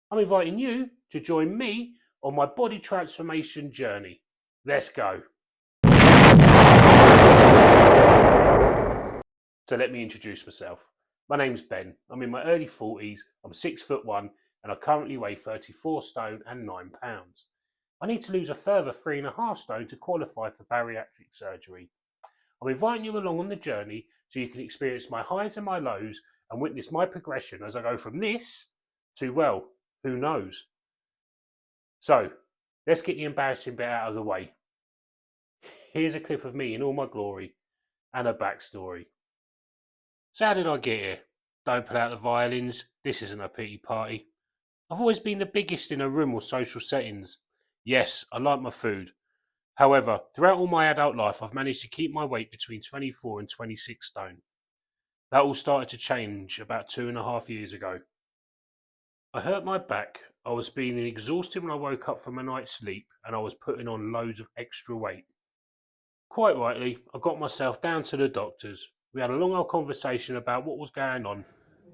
I'm inviting you to join me on my body transformation journey. Let's go. So let me introduce myself. My name's Ben. I'm in my early 40s. I'm 6'1" and I currently weigh 34 stone and 9 pounds. I need to lose a further 3.5 stone to qualify for bariatric surgery. I'm inviting you along on the journey so you can experience my highs and my lows and witness my progression as I go from this to, well, who knows? So let's get the embarrassing bit out of the way. Here's a clip of me in all my glory and a backstory. So how did I get here? Don't pull out the violins. This isn't a pity party. I've always been the biggest in a room or social settings. Yes, I like my food. However, throughout all my adult life, I've managed to keep my weight between 24 and 26 stone. That all started to change about 2.5 years ago. I hurt my back. I was feeling exhausted when I woke up from a night's sleep and I was putting on loads of extra weight. Quite rightly, I got myself down to the doctors. We had a long old conversation about what was going on.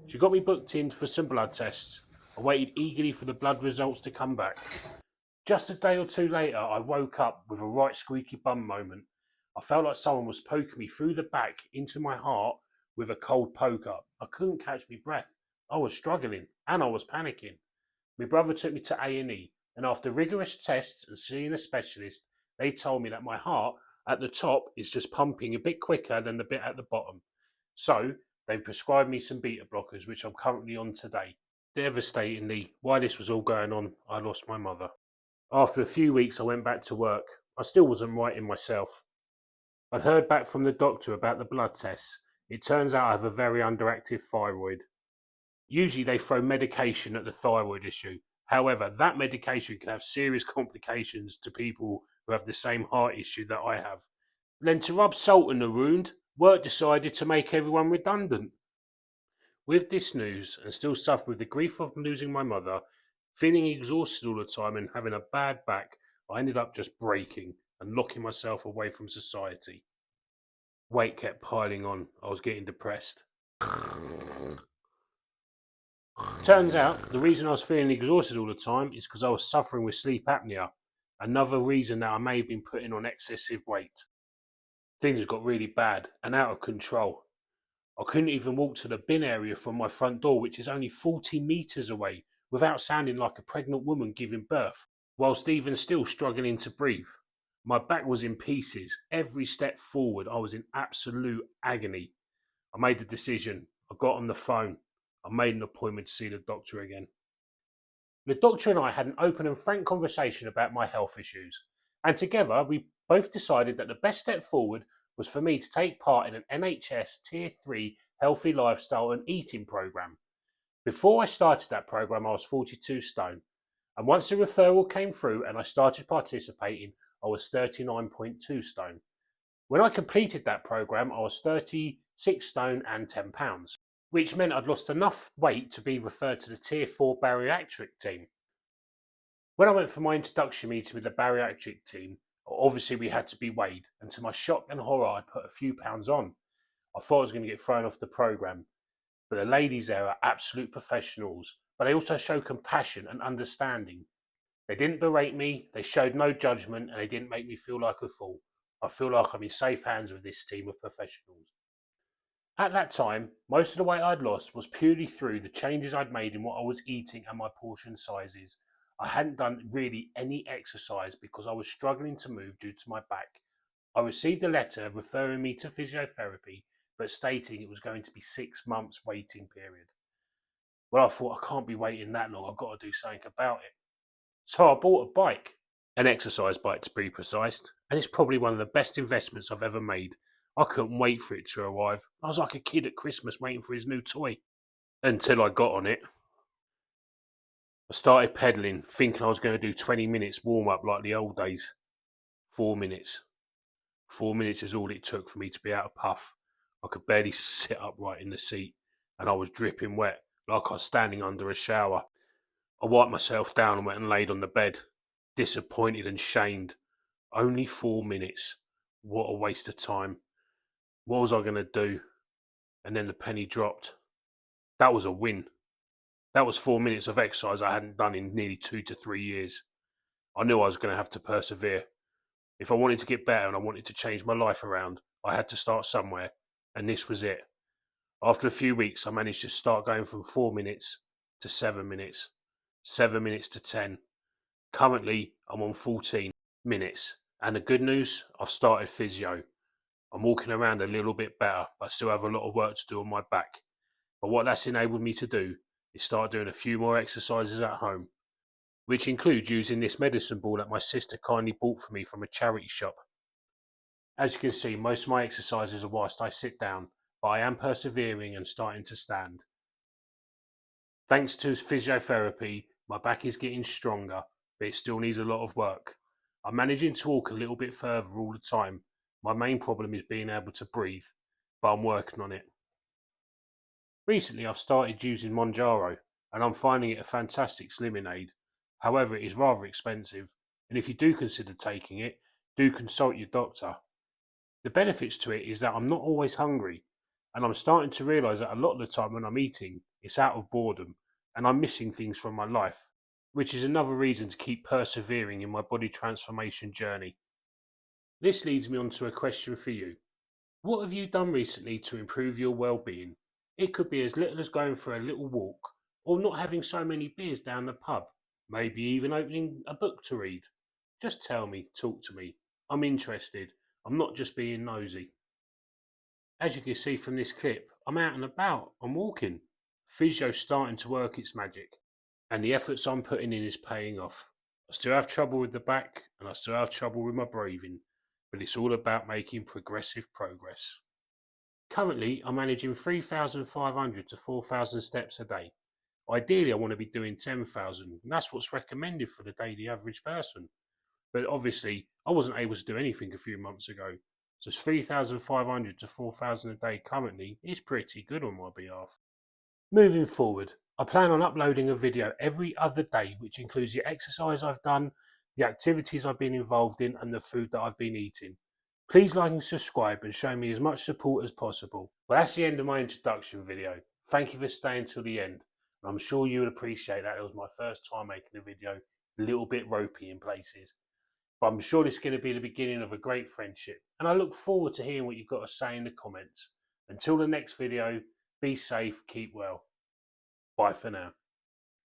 She got me booked in for some blood tests. I waited eagerly for the blood results to come back. Just a day or two later, I woke up with a right squeaky bum moment. I felt like someone was poking me through the back into my heart with a cold poker. I couldn't catch my breath. I was struggling and I was panicking. My brother took me to A&E, and after rigorous tests and seeing a specialist, they told me that my heart at the top is just pumping a bit quicker than the bit at the bottom. So they prescribed me some beta blockers, which I'm currently on today. Devastatingly, while this was all going on, I lost my mother. After a few weeks, I went back to work. I still wasn't right in myself. I'd heard back from the doctor about the blood tests. It turns out I have a very underactive thyroid. Usually they throw medication at the thyroid issue. However, that medication can have serious complications to people who have the same heart issue that I have. Then to rub salt in the wound, work decided to make everyone redundant. With this news, and still suffering with the grief of losing my mother, feeling exhausted all the time and having a bad back, I ended up just breaking and locking myself away from society. Weight kept piling on. I was getting depressed. Turns out the reason I was feeling exhausted all the time is because I was suffering with sleep apnea. Another reason that I may have been putting on excessive weight. Things got really bad and out of control. I couldn't even walk to the bin area from my front door, which is only 40 metres away, without sounding like a pregnant woman giving birth, whilst even still struggling to breathe. My back was in pieces. Every step forward, I was in absolute agony. I made the decision. I got on the phone. I made an appointment to see the doctor again. The doctor and I had an open and frank conversation about my health issues, and together we both decided that the best step forward was for me to take part in an NHS Tier 3 healthy lifestyle and eating programme. Before I started that programme, I was 42 stone, and once the referral came through and I started participating, I was 39.2 stone. When I completed that programme, I was 36 stone and 10 pounds, which meant I'd lost enough weight to be referred to the Tier 4 bariatric team. When I went for my introduction meeting with the bariatric team, obviously we had to be weighed, and to my shock and horror, I put a few pounds on. I thought I was going to get thrown off the programme, but the ladies there are absolute professionals, but they also show compassion and understanding. They didn't berate me, they showed no judgment, and they didn't make me feel like a fool. I feel like I'm in safe hands with this team of professionals. At that time, most of the weight I'd lost was purely through the changes I'd made in what I was eating and my portion sizes. I hadn't done really any exercise because I was struggling to move due to my back. I received a letter referring me to physiotherapy, but stating it was going to be 6 months waiting period. Well, I thought I can't be waiting that long, I've got to do something about it. So I bought a bike, an exercise bike to be precise, and it's probably one of the best investments I've ever made. I couldn't wait for it to arrive. I was like a kid at Christmas waiting for his new toy. Until I got on it. I started pedalling, thinking I was going to do 20 minutes warm up like the old days. 4 minutes. 4 minutes is all it took for me to be out of puff. I could barely sit upright in the seat, and I was dripping wet, like I was standing under a shower. I wiped myself down and went and laid on the bed, disappointed and shamed. Only 4 minutes. What a waste of time. What was I going to do? And then the penny dropped. That was a win. That was 4 minutes of exercise I hadn't done in nearly 2 to 3 years. I knew I was going to have to persevere. If I wanted to get better and I wanted to change my life around, I had to start somewhere, and this was it. After a few weeks, I managed to start going from 4 minutes to 7 minutes, 7 minutes to 10. Currently, I'm on 14 minutes. And the good news, I've started physio. I'm walking around a little bit better, but I still have a lot of work to do on my back. But what that's enabled me to do is start doing a few more exercises at home, which include using this medicine ball that my sister kindly bought for me from a charity shop. As you can see, most of my exercises are whilst I sit down, but I am persevering and starting to stand. Thanks to physiotherapy, my back is getting stronger, but it still needs a lot of work. I'm managing to walk a little bit further all the time. My main problem is being able to breathe, but I'm working on it. Recently, I've started using Monjaro, and I'm finding it a fantastic slimming aid. However, it is rather expensive, and if you do consider taking it, do consult your doctor. The benefits to it is that I'm not always hungry, and I'm starting to realise that a lot of the time when I'm eating, it's out of boredom, and I'm missing things from my life, which is another reason to keep persevering in my body transformation journey. This leads me on to a question for you. What have you done recently to improve your well-being? It could be as little as going for a little walk, or not having so many beers down the pub, maybe even opening a book to read. Just tell me, talk to me. I'm interested. I'm not just being nosy. As you can see from this clip, I'm out and about, I'm walking. Physio's starting to work its magic, and the efforts I'm putting in is paying off. I still have trouble with the back, and I still have trouble with my breathing, but it's all about making progressive progress. Currently, I'm managing 3,500 to 4,000 steps a day. Ideally, I want to be doing 10,000, and that's what's recommended for the daily average person. But obviously, I wasn't able to do anything a few months ago. So 3,500 to 4,000 a day currently is pretty good on my behalf. Moving forward, I plan on uploading a video every other day, which includes the exercise I've done, the activities I've been involved in, and the food that I've been eating. Please like and subscribe and show me as much support as possible. Well, that's the end of my introduction video. Thank you for staying till the end. I'm sure you would appreciate that. It was my first time making a video, a little bit ropey in places. But I'm sure this is going to be the beginning of a great friendship. And I look forward to hearing what you've got to say in the comments. Until the next video, be safe, keep well. Bye for now.